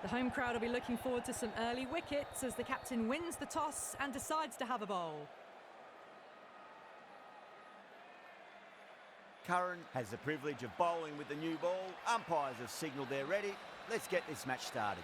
The home crowd will be looking forward to some early wickets as the captain wins the toss and decides to have a bowl. Curran has the privilege of bowling with the new ball. Umpires have signalled they're ready. Let's get this match started.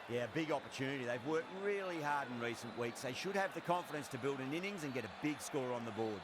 Yeah, big opportunity. They've worked really hard in recent weeks. They should have the confidence to build an innings and get a big score on the board.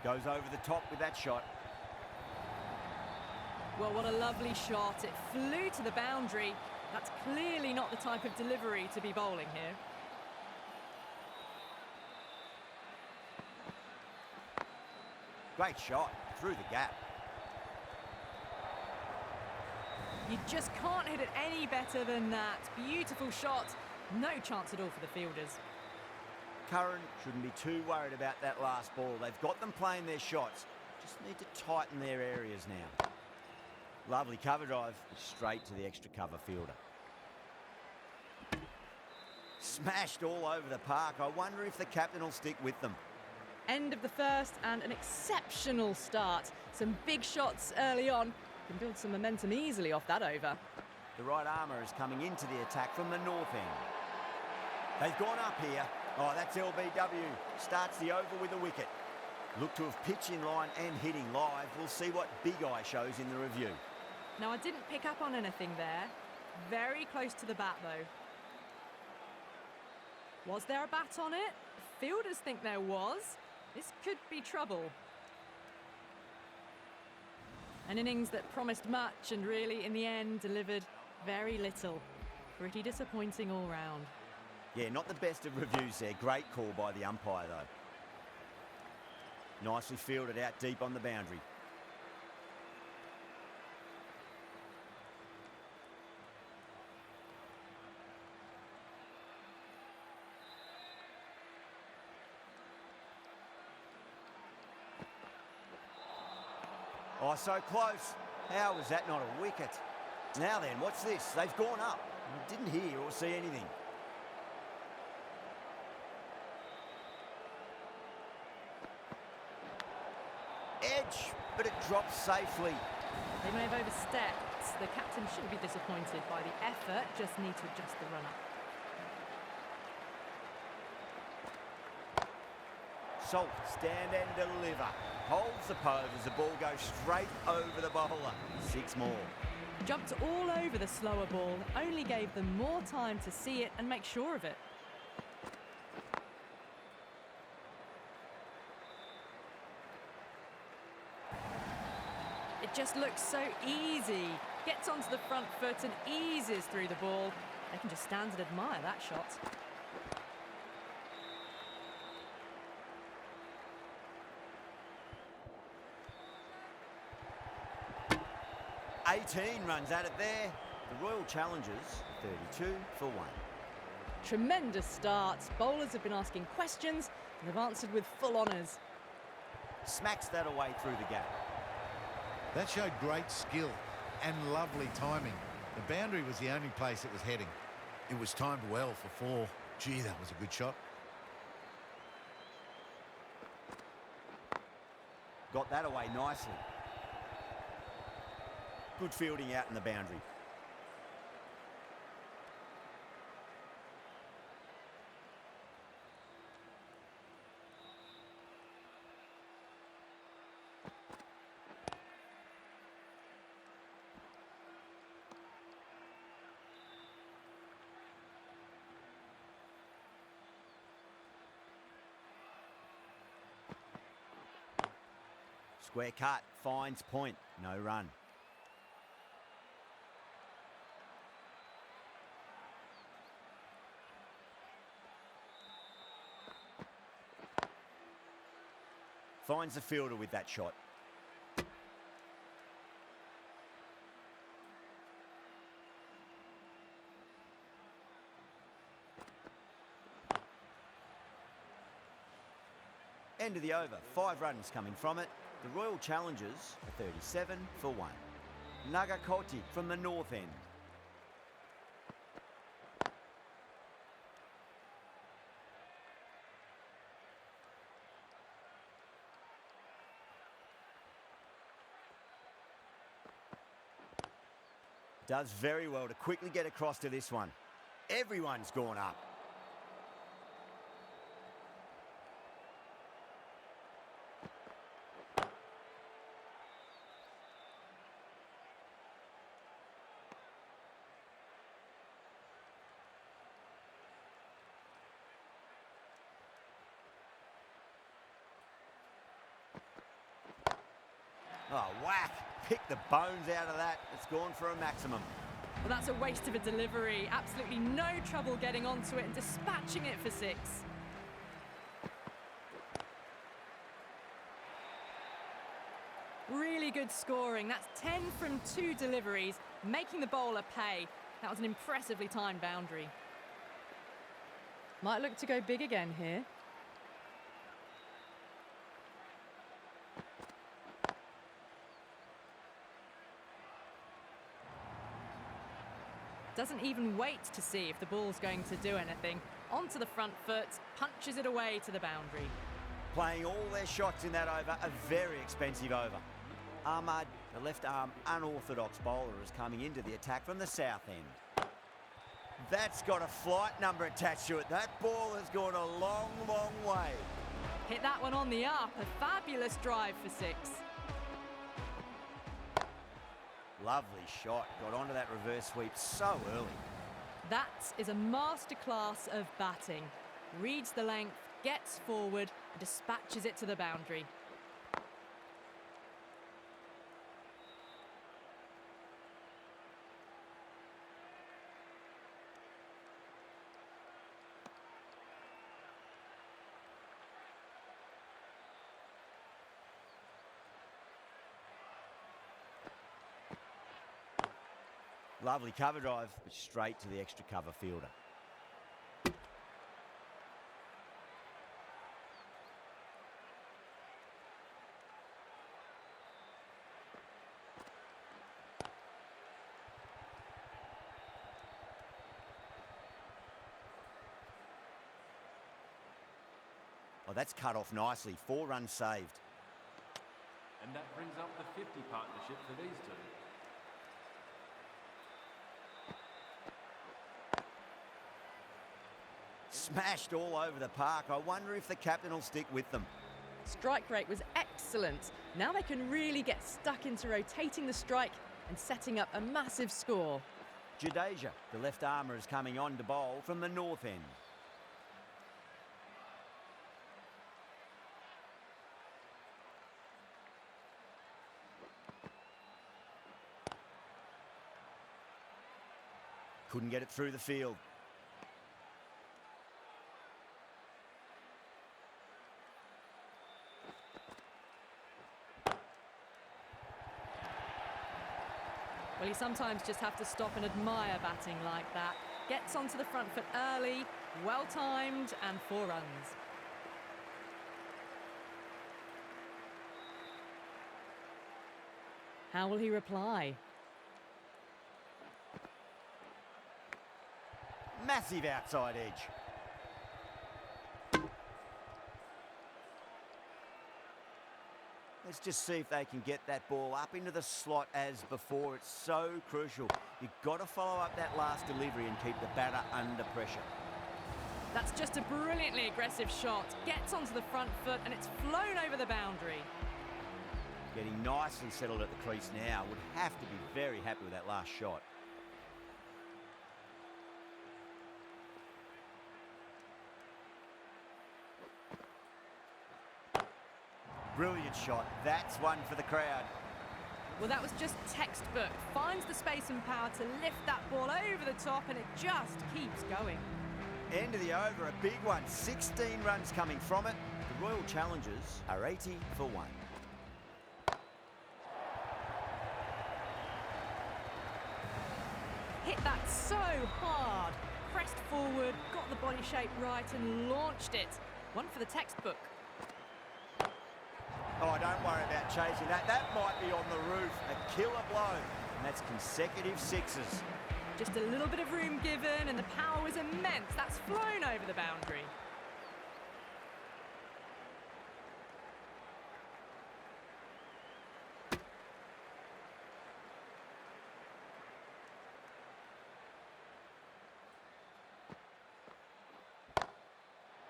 Goes over the top with that shot. Well, what a lovely shot. It flew to the boundary. That's clearly not the type of delivery to be bowling here. Great shot through the gap. You just can't hit it any better than that. Beautiful shot. No chance at all for the fielders. Curran shouldn't be too worried about that last ball. They've got them playing their shots. Just need to tighten their areas now. Lovely cover drive, straight to the extra cover fielder. Smashed all over the park. I wonder if the captain will stick with them. End of the first and an exceptional start. Some big shots early on. Can build some momentum easily off that over. The right armour is coming into the attack from the north end. They've gone up here. Oh, that's LBW. Starts the over with a wicket. Look to have pitched in line and hitting live. We'll see what Big Eye shows in the review. Now, I didn't pick up on anything there. Very close to the bat, though. Was there a bat on it? Fielders think there was. This could be trouble. An innings that promised much and really, in the end, delivered very little. Pretty disappointing all round. Yeah, not the best of reviews there. Great call by the umpire, though. Nicely fielded out deep on the boundary. Oh, so close. How was that not a wicket? Now then, what's this? They've gone up. I didn't hear or see anything. Edge, but it drops safely. They may have overstepped. The captain shouldn't be disappointed by the effort, just need to adjust the run-up. Salt, stand and deliver. Holds the pose as the ball goes straight over the bowler. 6 more. Jumped all over the slower ball, only gave them more time to see it and make sure of it. It just looks so easy. Gets onto the front foot and eases through the ball. They can just stand and admire that shot. $18 runs at it there. The Royal Challengers, 32 for 1. Tremendous start. Bowlers have been asking questions and have answered with full honours. Smacks that away through the gap. That showed great skill and lovely timing. The boundary was the only place it was heading. It was timed well for 4. Gee, that was a good shot. Got that away nicely. Good fielding out in the boundary. Square cut, finds point, no run. Finds the fielder with that shot. End of the over, 5 runs coming from it. The Royal Challengers are 37 for 1. Nagakoti from the north end. Does very well to quickly get across to this one. Everyone's gone up. Oh, whack. Pick the bones out of that. It's gone for a maximum. Well, that's a waste of a delivery. Absolutely no trouble getting onto it and dispatching it for 6. Really good scoring. That's 10 from 2 deliveries, making the bowler pay. That was an impressively timed boundary. Might look to go big again here. Doesn't even wait to see if the ball's going to do anything. Onto the front foot, punches it away to the boundary. Playing all their shots in that over, a very expensive over. Ahmad, the left-arm unorthodox bowler, is coming into the attack from the south end. That's got a flight number attached to it. That ball has gone a long, long way. Hit that one on the up. A fabulous drive for 6. Lovely shot. Got onto that reverse sweep so early. That is a masterclass of batting. Reads the length, gets forward, and dispatches it to the boundary. Lovely cover drive, but straight to the extra cover fielder. Oh, that's cut off nicely. 4 runs saved. And that brings up the 50 partnership for these two. Smashed all over the park. I wonder if the captain will stick with them. Strike rate was excellent. Now they can really get stuck into rotating the strike and setting up a massive score. Jadeja, the left armour, is coming on to bowl from the north end. Couldn't get it through the field. Well, you sometimes just have to stop and admire batting like that. Gets onto the front foot early, well-timed, and 4 runs. How will he reply? Massive outside edge. Let's just see if they can get that ball up into the slot as before. It's so crucial. You've got to follow up that last delivery and keep the batter under pressure. That's just a brilliantly aggressive shot. Gets onto the front foot and it's flown over the boundary. Getting nicely settled at the crease now. Would have to be very happy with that last shot. Brilliant shot. That's one for the crowd. Well, that was just textbook. Finds the space and power to lift that ball over the top, and it just keeps going. End of the over, a big one. 16 runs coming from it. The Royal Challengers are 80 for 1. Hit that so hard. Pressed forward, got the body shape right, and launched it. One for the textbook. Oh, don't worry about chasing that. That might be on the roof. A killer blow. And that's consecutive sixes. Just a little bit of room given, and the power was immense. That's flown over the boundary.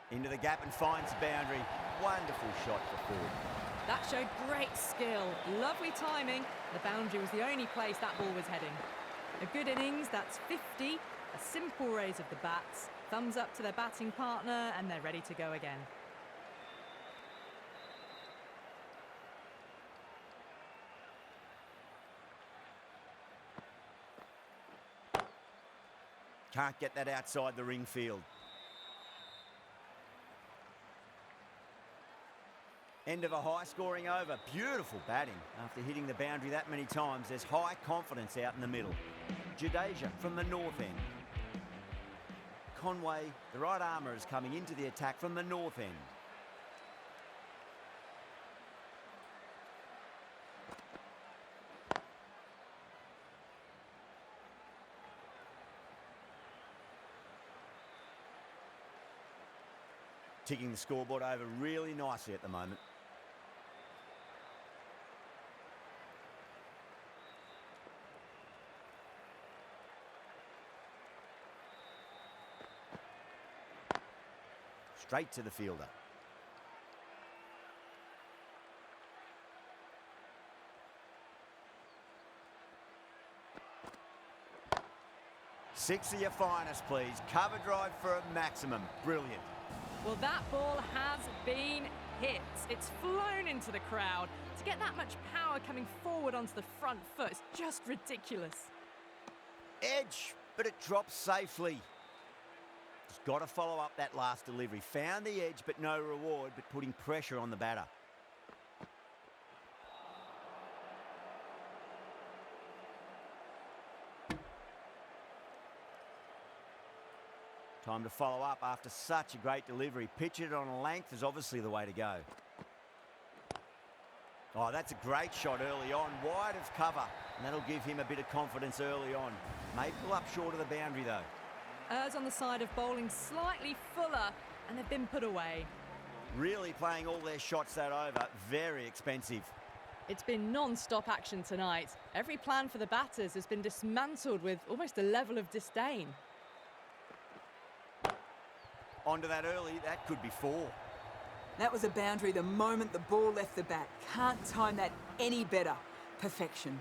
Into the gap and finds the boundary. Wonderful shot for 4. That showed great skill, lovely timing. The boundary was the only place that ball was heading. A good innings, that's 50. A simple raise of the bats. Thumbs up to their batting partner, and they're ready to go again. Can't get that outside the ring field. End of a high-scoring over. Beautiful batting. After hitting the boundary that many times, there's high confidence out in the middle. Jadeja from the north end. Conway, the right armour, is coming into the attack from the north end. Ticking the scoreboard over really nicely at the moment. Straight to the fielder. Six of your finest, please. Cover drive for a maximum. Brilliant. Well, that ball has been hit. It's flown into the crowd. To get that much power coming forward onto the front foot is just ridiculous. Edge, but it drops safely. Just got to follow up that last delivery. Found the edge, but no reward, but putting pressure on the batter. Time to follow up after such a great delivery. Pitch it on a length is obviously the way to go. Oh, that's a great shot early on. Wide of cover, and that'll give him a bit of confidence early on. May pull up short of the boundary, though. Errs on the side of bowling slightly fuller, and they've been put away. Really playing all their shots that over. Very expensive. It's been non-stop action tonight. Every plan for the batters has been dismantled with almost a level of disdain. Onto that early, that could be 4. That was a boundary the moment the ball left the bat. Can't time that any better. Perfection.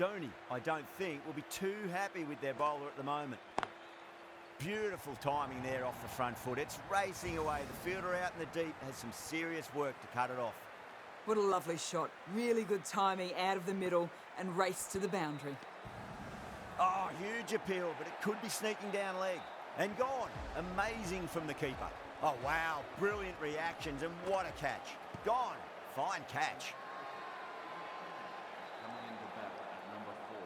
Dhoni, I don't think, will be too happy with their bowler at the moment. Beautiful timing there off the front foot. It's racing away. The fielder out in the deep has some serious work to cut it off. What a lovely shot. Really good timing out of the middle and race to the boundary. Oh, huge appeal, but it could be sneaking down leg. And gone. Amazing from the keeper. Oh, wow. Brilliant reactions, and what a catch. Gone. Fine catch. Coming into bat at number 4.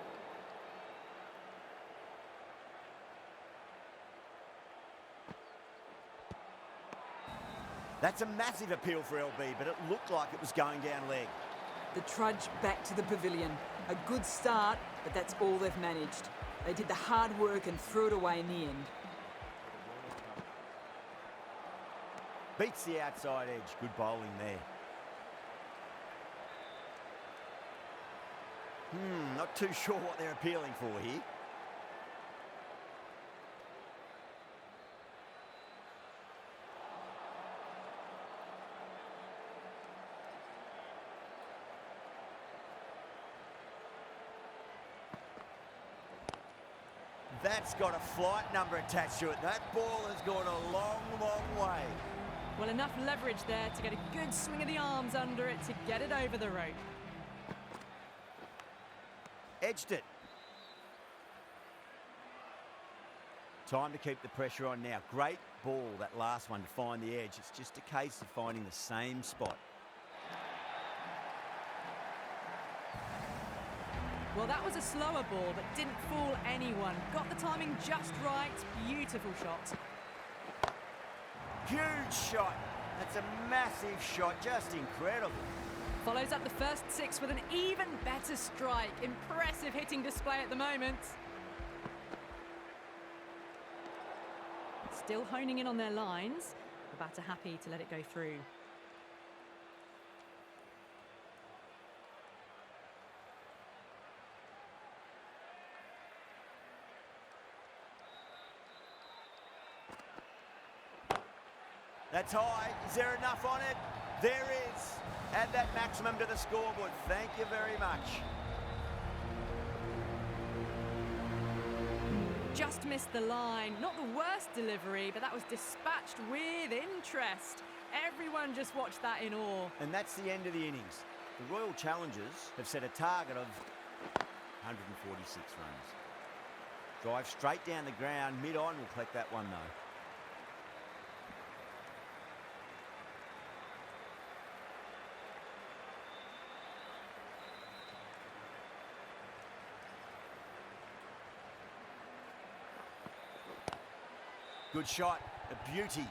That's a massive appeal for LB, but it looked like it was going down leg. The trudge back to the pavilion. A good start, but that's all they've managed. They did the hard work and threw it away in the end. Beats the outside edge. Good bowling there. Not too sure what they're appealing for here. That's got a flight number attached to it. That ball has gone a long, long way. Well, enough leverage there to get a good swing of the arms under it to get it over the rope. Edged it. Time to keep the pressure on now. Great ball, that last one, to find the edge. It's just a case of finding the same spot. Well, that was a slower ball, but didn't fool anyone. Got the timing just right. Beautiful shot. Huge shot. That's a massive shot. Just incredible. Follows up the first 6 with an even better strike. Impressive hitting display at the moment. Still honing in on their lines. The batter happy to let it go through. That's high. Is there enough on it? There is. Add that maximum to the scoreboard. Thank you very much. Just missed the line. Not the worst delivery, but that was dispatched with interest. Everyone just watched that in awe. And that's the end of the innings. The Royal Challengers have set a target of 146 runs. Drive straight down the ground. Mid-on will collect that one, though. Good shot, a beauty.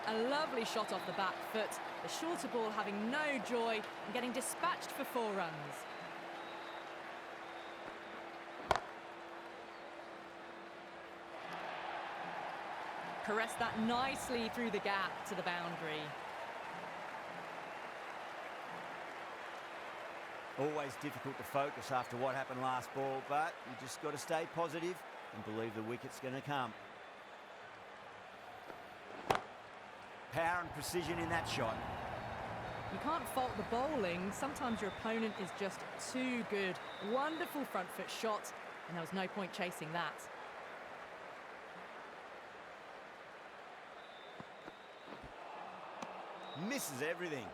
A lovely shot off the back foot. The shorter ball having no joy and getting dispatched for 4 runs. Caressed that nicely through the gap to the boundary. Always difficult to focus after what happened last ball, but you just got to stay positive and believe the wicket's going to come. Power and precision in that shot. You can't fault the bowling. Sometimes your opponent is just too good. Wonderful front foot shot, and there was no point chasing that. Misses everything.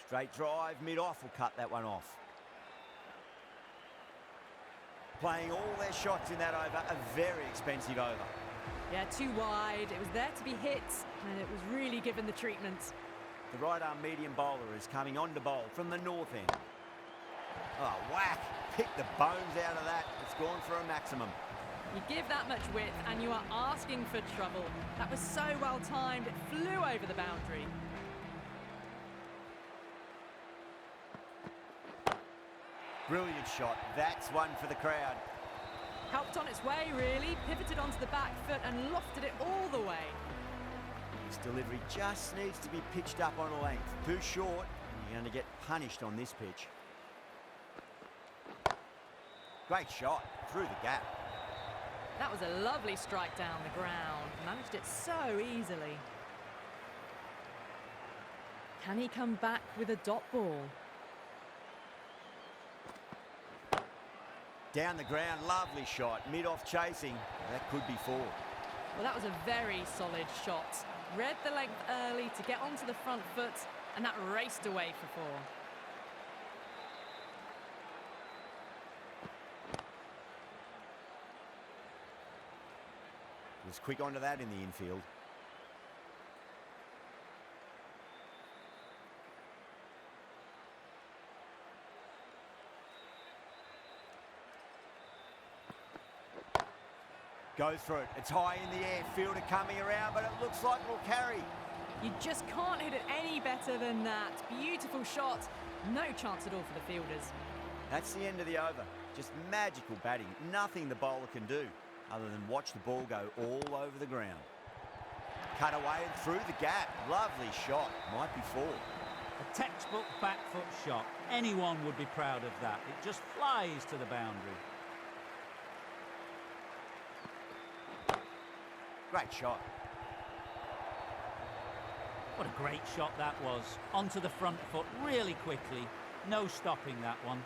Straight drive, mid-off will cut that one off. Playing all their shots in that over, a very expensive over. Yeah, too wide. It was there to be hit, and it was really given the treatment. The right-arm medium bowler is coming on to bowl from the north end. Oh, whack! Pick the bones out of that. It's gone for a maximum. You give that much width, and you are asking for trouble. That was so well timed, it flew over the boundary. Brilliant shot. That's one for the crowd. Helped on its way, really. Pivoted onto the back foot and lofted it all the way. This delivery just needs to be pitched up on a length. Too short, and you're going to get punished on this pitch. Great shot. Through the gap. That was a lovely strike down the ground. Managed it so easily. Can he come back with a dot ball? Down the ground, lovely shot. Mid-off chasing. That could be 4. Well, that was a very solid shot. Read the length early to get onto the front foot, and that raced away for 4. Was quick onto that in the infield. Goes for it. It's high in the air. Fielder coming around, but it looks like it'll carry. You just can't hit it any better than that. Beautiful shot. No chance at all for the fielders. That's the end of the over. Just magical batting. Nothing the bowler can do other than watch the ball go all over the ground. Cut away and through the gap. Lovely shot. Might be 4. A textbook back foot shot. Anyone would be proud of that. It just flies to the boundary. Great shot. What a great shot that was. Onto the front foot really quickly. No stopping that one.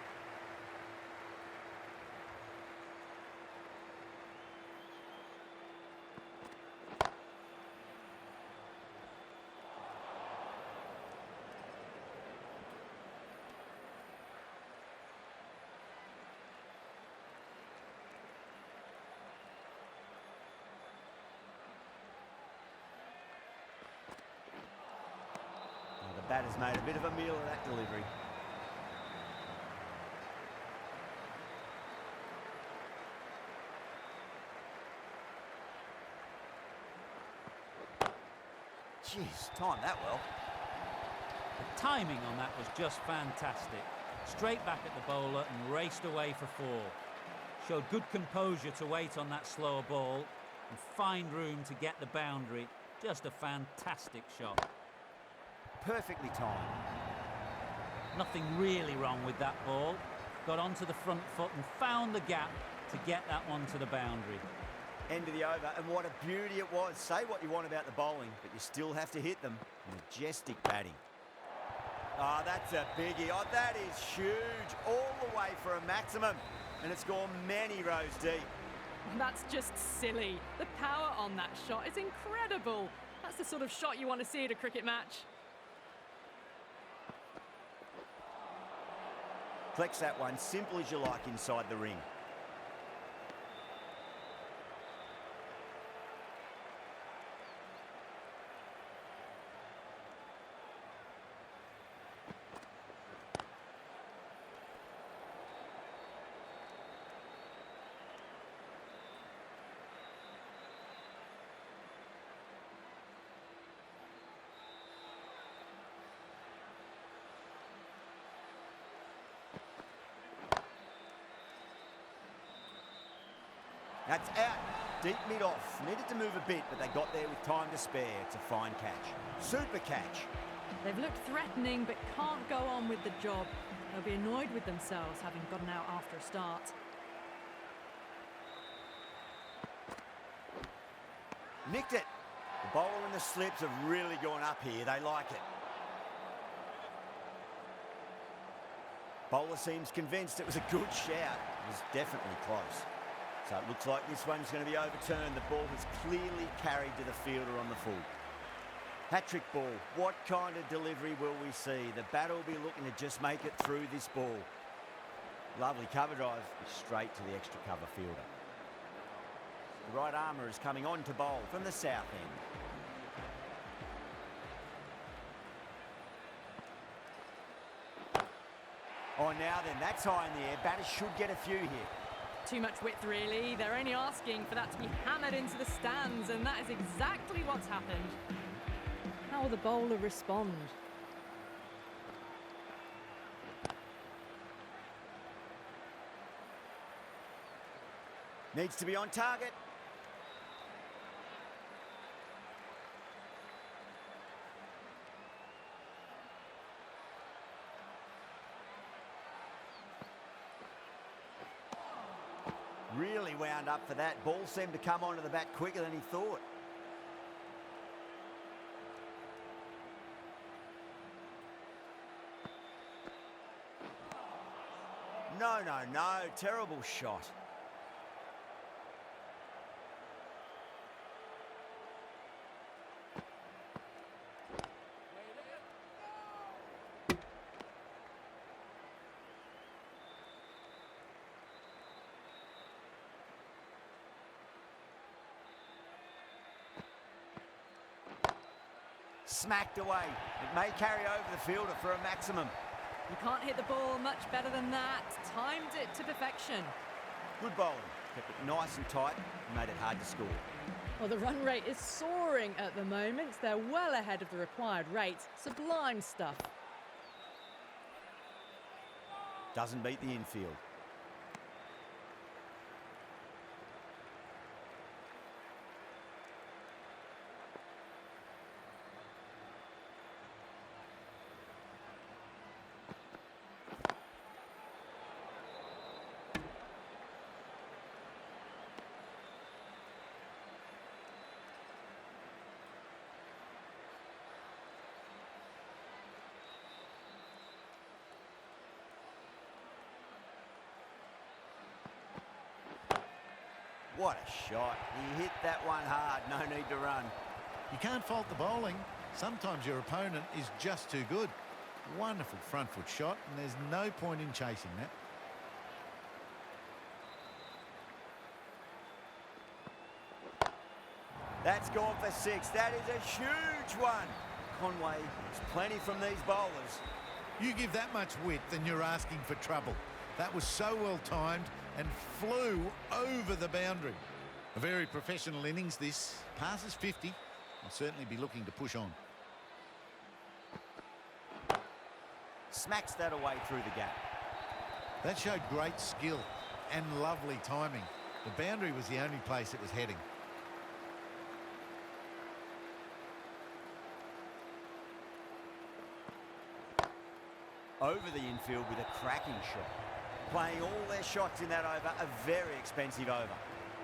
The batter's made a bit of a meal of that delivery. Jeez, timed that well. The timing on that was just fantastic. Straight back at the bowler and raced away for 4. Showed good composure to wait on that slower ball and find room to get the boundary. Just a fantastic shot. Perfectly timed. Nothing really wrong with that ball. Got onto the front foot and found the gap to get that one to the boundary. End of the over, and what a beauty it was. Say what you want about the bowling, but you still have to hit them. Majestic batting. Oh, that's a biggie. Oh, that is huge. All the way for a maximum, and it's gone many rows deep. That's just silly. The power on that shot is incredible. That's the sort of shot you want to see at a cricket match. Flex that one, simple as you like inside the ring. That's out. Deep mid-off. Needed to move a bit, but they got there with time to spare. It's a fine catch. Super catch. They've looked threatening, but can't go on with the job. They'll be annoyed with themselves, having gotten out after a start. Nicked it. The bowler and the slips have really gone up here. They like it. Bowler seems convinced it was a good shout. It was definitely close. So it looks like this one's going to be overturned. The ball has clearly carried to the fielder on the full. Hat-trick ball. What kind of delivery will we see? The batter will be looking to just make it through this ball. Lovely cover drive. Straight to the extra cover fielder. The right armour is coming on to bowl from the south end. Oh, now then, that's high in the air. Batters should get a few here. Too much width, really. They're only asking for that to be hammered into the stands, and that is exactly what's happened. How will the bowler respond? Needs to be on target. Really wound up for that. Ball seemed to come onto the bat quicker than he thought. No, no, no. Terrible shot. Smacked away. It may carry over the fielder for a maximum. You can't hit the ball much better than that. Timed it to perfection. Good bowling. Kept it nice and tight and made it hard to score. Well, the run rate is soaring at the moment. They're well ahead of the required rate. Sublime stuff. Doesn't beat the infield. What a shot. He hit that one hard. No need to run. You can't fault the bowling. Sometimes your opponent is just too good. Wonderful front foot shot, and there's no point in chasing that. That's gone for 6. That is a huge one. Conway has plenty from these bowlers. You give that much width and you're asking for trouble. That was so well timed and flew over the boundary. A very professional innings this. Passes 50. I'll certainly be looking to push on. Smacks that away through the gap. That showed great skill and lovely timing. The boundary was the only place it was heading. Over the infield with a cracking shot. Playing all their shots in that over, a very expensive over.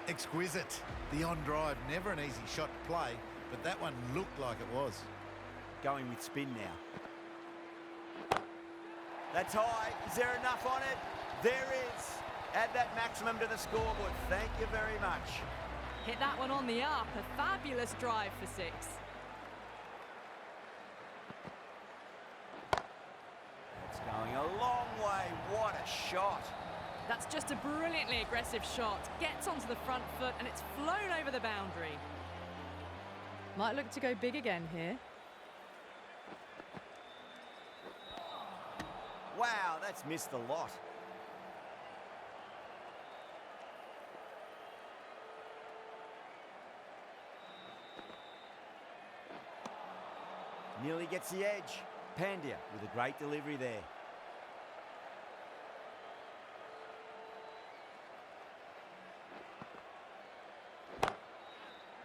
Exquisite. The on drive, never an easy shot to play, but that one looked like it was. Going with spin now. That's high. Is there enough on it? There is. Add that maximum to the scoreboard. Thank you very much. Hit that one on the up. A fabulous drive for 6. It's going a long way. What a shot. That's just a brilliantly aggressive shot. Gets onto the front foot and it's flown over the boundary. Might look to go big again here. Wow, that's missed a lot. Nearly gets the edge. Pandya with a great delivery there.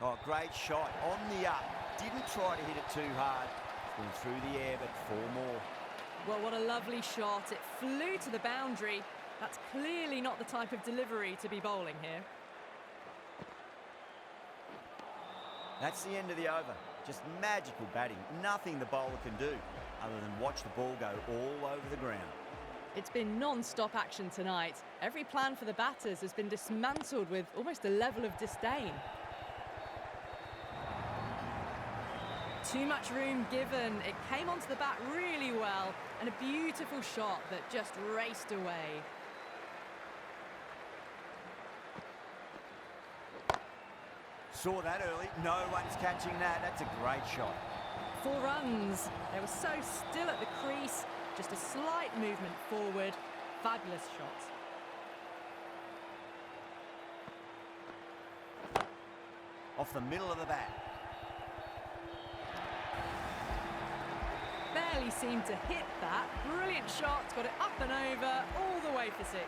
Oh, great shot on the up. Didn't try to hit it too hard. Went through the air, but 4 more. Well, what a lovely shot. It flew to the boundary. That's clearly not the type of delivery to be bowling here. That's the end of the over. Just magical batting. Nothing the bowler can do other than watch the ball go all over the ground. It's been non-stop action tonight. Every plan for the batters has been dismantled with almost a level of disdain. Too much room given. It came onto the bat really well, and a beautiful shot that just raced away. Saw that early. No one's catching that. That's a great shot. 4 runs. They were so still at the crease. Just a slight movement forward. Fabulous shot. Off the middle of the bat. Barely seemed to hit that. Brilliant shot. Got it up and over, all the way for 6.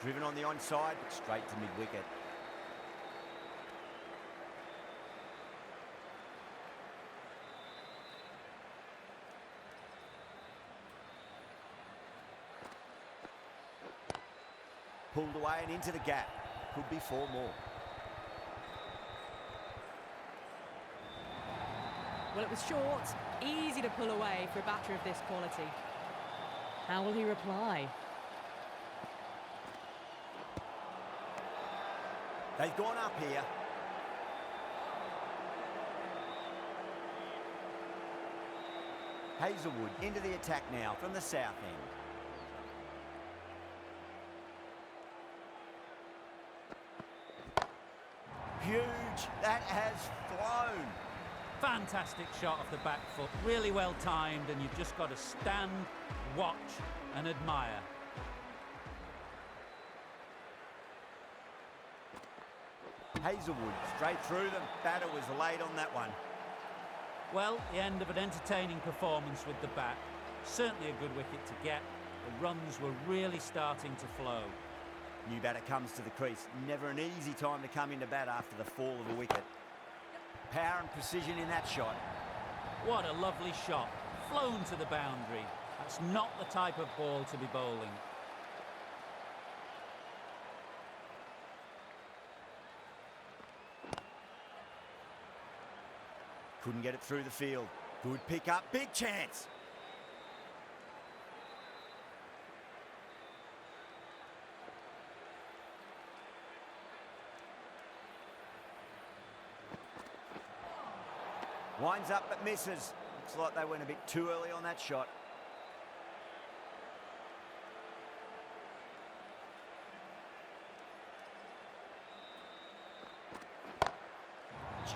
Driven on the onside, but straight to mid-wicket. Pulled away and into the gap. Could be 4 more. Well, it was short, easy to pull away for a batter of this quality. How will he reply? They've gone up here. Hazelwood into the attack now from the south end. Huge. That has flown. Fantastic shot off the back foot. Really well timed, and you've just got to stand, watch and admire. Hazelwood straight through them. Batter was late on that one. Well, the end of an entertaining performance with the bat. Certainly a good wicket to get. The runs were really starting to flow. New batter comes to the crease. Never an easy time to come into bat after the fall of a wicket. Power and precision in that shot. What a lovely shot. Flown to the boundary. That's not the type of ball to be bowling. Couldn't get it through the field. Good pick up. Big chance. Winds up but misses. Looks like they went a bit too early on that shot.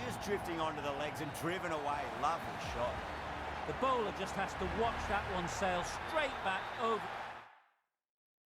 Just drifting onto the legs and driven away. Lovely shot. The bowler just has to watch that one sail straight back over